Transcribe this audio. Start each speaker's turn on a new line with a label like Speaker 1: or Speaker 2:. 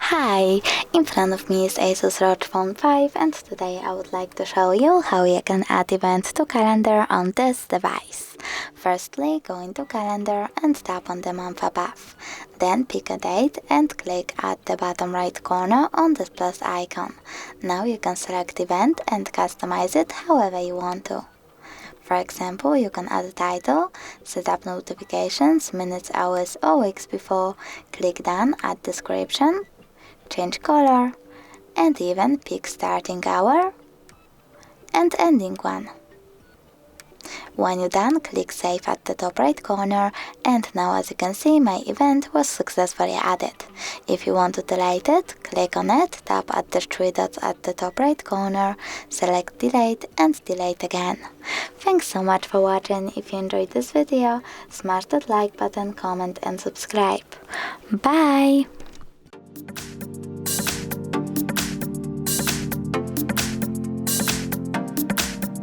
Speaker 1: Hi, in front of me is ASUS Rog Phone 5 and today I would like to show you how you can add event to calendar on this device. Firstly, go into calendar and tap on the month above. Then pick a date and click at the bottom right corner on this plus icon. Now you can select event and customize it however you want to. For example, you can add a title, set up notifications, minutes, hours or weeks before, click done, add description, change color, and even pick starting hour and ending one. When you're done, click save at the top right corner, and now as you can see my event was successfully added. If you want to delete it, click on it, tap at the three dots at the top right corner, select delete and delete again. Thanks so much for watching. If you enjoyed this video, smash that like button, comment and subscribe. Bye!